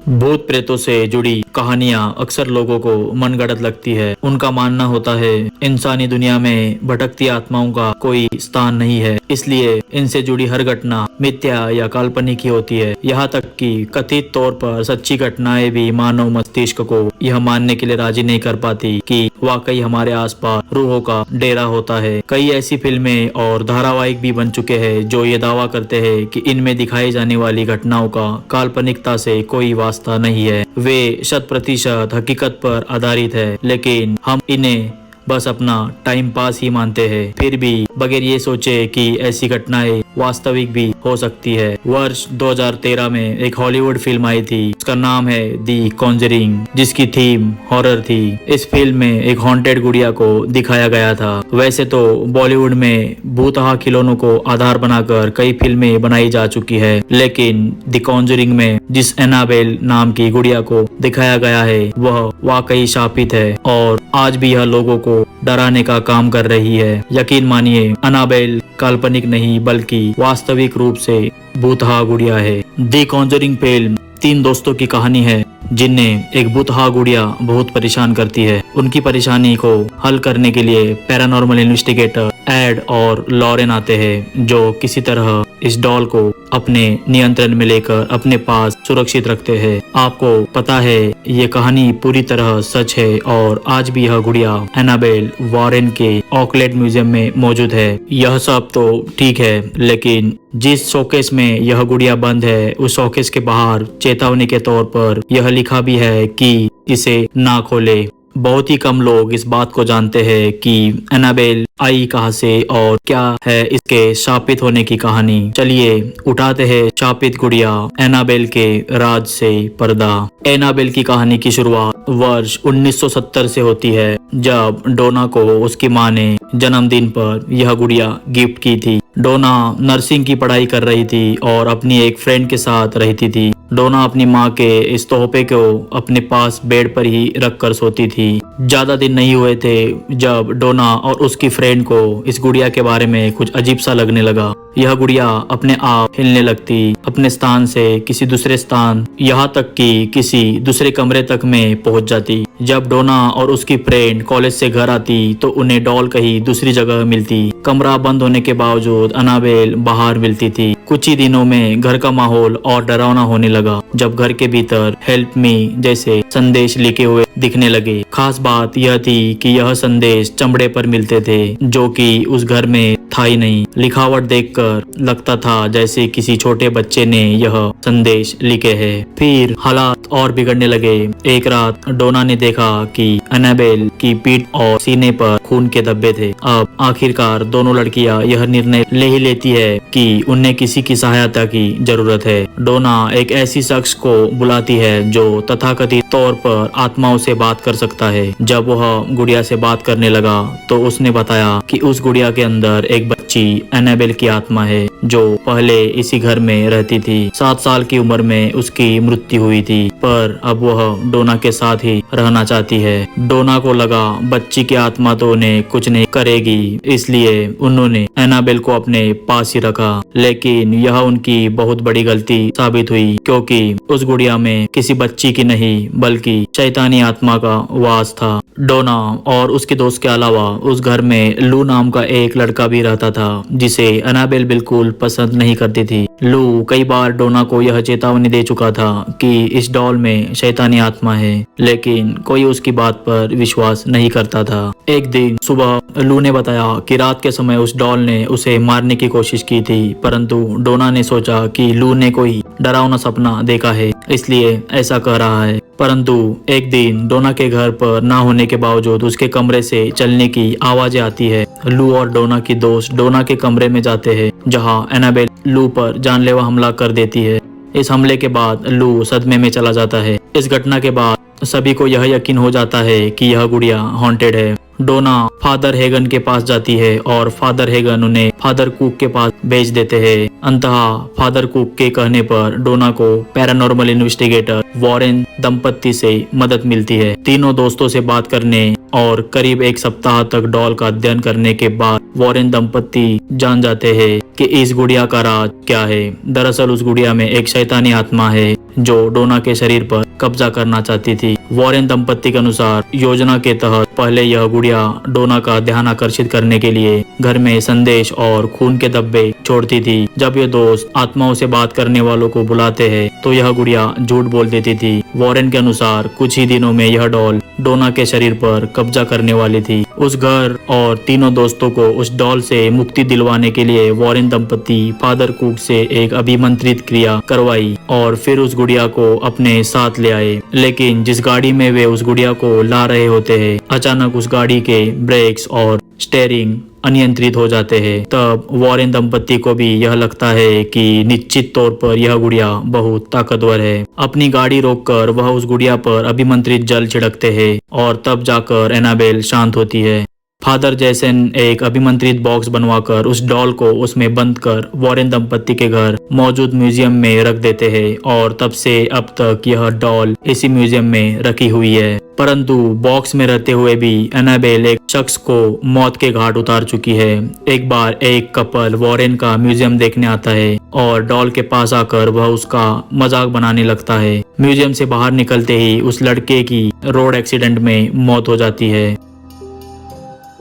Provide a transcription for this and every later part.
भूत प्रेतों से जुड़ी कहानियां अक्सर लोगों को मनगढ़ंत लगती है। उनका मानना होता है इंसानी दुनिया में भटकती आत्माओं का कोई स्थान नहीं है, इसलिए इनसे जुड़ी हर घटना मिथ्या या काल्पनिक ही होती है। यहाँ तक कि कथित तौर पर सच्ची घटनाएं भी मानव मस्तिष्क को यह मानने के लिए राजी नहीं कर पाती कि वाकई हमारे आसपास रूहों का डेरा होता है। कई ऐसी फिल्में और धारावाहिक भी बन चुके हैं जो ये दावा करते हैं कि इनमें दिखाई जाने वाली घटनाओं का काल्पनिकता से कोई वास्ता नहीं है, वे 100% हकीकत पर आधारित है, लेकिन हम इन्हें बस अपना टाइम पास ही मानते हैं, फिर भी बगैर ये सोचे कि ऐसी घटनाएं वास्तविक भी हो सकती है। वर्ष 2013 में एक हॉलीवुड फिल्म आई थी, उसका नाम है दी कॉन्जरिंग, जिसकी थीम हॉरर थी। इस फिल्म में एक हॉन्टेड गुड़िया को दिखाया गया था। वैसे तो बॉलीवुड में भूतहा खिलौनों को आधार बनाकर कई फिल्में बनाई जा चुकी है, लेकिन दी कॉन्जरिंग में जिस एनाबेल नाम की गुड़िया को दिखाया गया है वह वाकई शापित है और आज भी यह लोगों को डराने का काम कर रही है। यकीन मानिए, एनाबेल काल्पनिक नहीं बल्कि वास्तविक रूप से भूतहा गुड़िया है। दी कॉन्जरिंग फिल्म 3 दोस्तों की कहानी है जिन्हें एक भूतहा गुड़िया बहुत परेशान करती है। उनकी परेशानी को हल करने के लिए पैरानॉर्मल इन्वेस्टिगेटर एड और लॉरेन आते हैं, जो किसी तरह इस डॉल को अपने नियंत्रण में लेकर अपने पास सुरक्षित रखते हैं। आपको पता है ये कहानी पूरी तरह सच है और आज भी यह गुड़िया एनाबेल वॉरेन के ऑकलैंड म्यूजियम में मौजूद है। यह सब तो ठीक है, लेकिन जिस शोकेस में यह गुड़िया बंद है उस शोकेस के बाहर चेतावनी के तौर पर यह लिखा भी है कि इसे ना खोले। बहुत ही कम लोग इस बात को जानते हैं कि एनाबेल आई कहां से और क्या है इसके शापित होने की कहानी। चलिए उठाते हैं शापित गुड़िया एनाबेल के राज से पर्दा। एनाबेल की कहानी की शुरुआत वर्ष 1970 से होती है, जब डोना को उसकी माँ ने जन्मदिन पर यह गुड़िया गिफ्ट की थी। डोना नर्सिंग की पढ़ाई कर रही थी और अपनी एक फ्रेंड के साथ रहती थी। डोना अपनी माँ के इस तोहफे को अपने पास बेड पर ही रख कर सोती थी। ज्यादा दिन नहीं हुए थे जब डोना और उसकी फ्रेंड को इस गुड़िया के बारे में कुछ अजीब सा लगने लगा। यह गुड़िया अपने आप हिलने लगती, अपने स्थान से किसी दूसरे स्थान, यहाँ तक कि किसी दूसरे कमरे तक में पहुंच जाती। जब डोना और उसकी फ्रेंड कॉलेज से घर आती तो उन्हें डॉल कहीं दूसरी जगह मिलती। कमरा बंद होने के बावजूद एनाबेल बाहर मिलती थी। कुछ ही दिनों में घर का माहौल और डरावना होने लगा जब घर के भीतर हेल्प मी जैसे संदेश लिखे हुए दिखने लगे। खास बात यह थी कि यह संदेश चमड़े पर मिलते थे, जो कि उस घर में था ही नहीं। लिखावट देखकर लगता था जैसे किसी छोटे बच्चे ने यह संदेश लिखे हैं। फिर हालात और बिगड़ने लगे। एक रात डोना ने देखा कि एनाबेल की पीठ और सीने पर खून के धब्बे थे। अब आखिरकार दोनों लड़कियां यह निर्णय ले ही लेती है कि उन्हें किसी की सहायता की जरूरत है। डोना एक ऐसी शख्स को बुलाती है जो तथाकथित तौर पर आत्माओं से बात कर सकता है। जब वह गुड़िया से बात करने लगा तो उसने बताया कि उस गुड़िया के अंदर एक बच्ची एनाबेल की आत्मा है जो पहले इसी घर में रहती थी। 7 साल की उम्र में उसकी मृत्यु हुई थी, पर अब वह डोना के साथ ही रहना चाहती है। डोना को लगा बच्ची की आत्मा तो उन्हें कुछ नहीं करेगी, इसलिए उन्होंने एनाबेल को अपने पास ही रखा। लेकिन यह उनकी बहुत बड़ी गलती साबित हुई, क्योंकि उस गुड़िया में किसी बच्ची की नहीं बल्कि शैतानी आत्मा का वास था। डोना और उसके दोस्त के अलावा उस घर में लू नाम का एक लड़का भी रहता था, जिसे एनाबेल बिल्कुल पसंद नहीं करती थी। लू कई बार डोना को यह चेतावनी दे चुका था कि इस डॉल में शैतानी आत्मा है, लेकिन कोई उसकी बात पर विश्वास नहीं करता था। एक दिन सुबह लू ने बताया कि रात के समय उस डॉल ने उसे मारने की कोशिश की थी, परंतु डोना ने सोचा कि लू ने कोई डरावना सपना देखा है, इसलिए ऐसा कर रहा है। परंतु एक दिन डोना के घर पर ना होने के बावजूद उसके कमरे से चलने की आवाजें आती है। लू और डोना की दोस्त डोना के कमरे में जाते हैं, जहां एनाबेल लू पर जानलेवा हमला कर देती है। इस हमले के बाद लू सदमे में चला जाता है। इस घटना के बाद सभी को यह यकीन हो जाता है कि यह गुड़िया हॉन्टेड है। डोना फादर हेगन के पास जाती है और फादर हेगन उन्हें फादर कुक के पास भेज देते हैं। अंततः फादर कुक के कहने पर डोना को पैरानॉर्मल इन्वेस्टिगेटर वॉरेन दंपत्ति से मदद मिलती है। तीनों दोस्तों से बात करने और करीब 1 सप्ताह तक डॉल का अध्ययन करने के बाद वॉरेन दंपत्ति जान जाते हैं कि इस गुड़िया का राज क्या है। दरअसल उस गुड़िया में एक शैतानी आत्मा है जो डोना के शरीर पर कब्जा करना चाहती थी। वॉरेन दंपत्ति के अनुसार योजना के तहत पहले यह गुड़िया डोना का ध्यान आकर्षित करने के लिए घर में संदेश और खून के धब्बे छोड़ती थी। जब ये दोस्त आत्माओं से बात करने वालों को बुलाते हैं तो यह गुड़िया झूठ बोल देती थी। वॉरेन के अनुसार कुछ ही दिनों में यह डॉल डोना के शरीर पर कब्जा करने वाली थी। उस घर और तीनों दोस्तों को उस डॉल से मुक्ति दिलवाने के लिए वॉरेन दंपत्ति फादर कुक से एक अभिमंत्रित क्रिया करवाई और फिर उस गुड़िया को अपने साथ ले आए। लेकिन जिस गाड़ी में वे उस गुड़िया को ला रहे होते हैं, अचानक उस गाड़ी के ब्रेक्स और स्टीयरिंग अनियंत्रित हो जाते हैं। तब वॉरेन दंपत्ति को भी यह लगता है कि निश्चित तौर पर यह गुड़िया बहुत ताकतवर है। अपनी गाड़ी रोककर वह उस गुड़िया पर अभिमंत्रित जल छिड़कते हैं और तब जाकर एनाबेल शांत होती है। फादर जैसन एक अभिमंत्रित बॉक्स बनवाकर उस डॉल को उसमें बंद कर वॉरेन दंपत्ति के घर मौजूद म्यूजियम में रख देते हैं और तब से अब तक यह डॉल इसी म्यूजियम में रखी हुई है। परंतु बॉक्स में रहते हुए भी एनाबेल एक शख्स को मौत के घाट उतार चुकी है। एक बार एक कपल वॉरेन का म्यूजियम देखने आता है और डॉल के पास आकर वह उसका मजाक बनाने लगता है। म्यूजियम से बाहर निकलते ही उस लड़के की रोड एक्सीडेंट में मौत हो जाती है।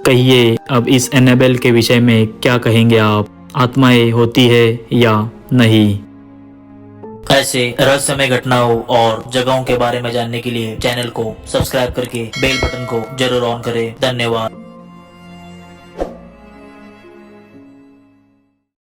कहिए अब इस एनाबेल के विषय में क्या कहेंगे आप? आत्माएं होती है या नहीं? ऐसे रहस्यमय घटनाओं और जगहों के बारे में जानने के लिए चैनल को सब्सक्राइब करके बेल बटन को जरूर ऑन करें। धन्यवाद।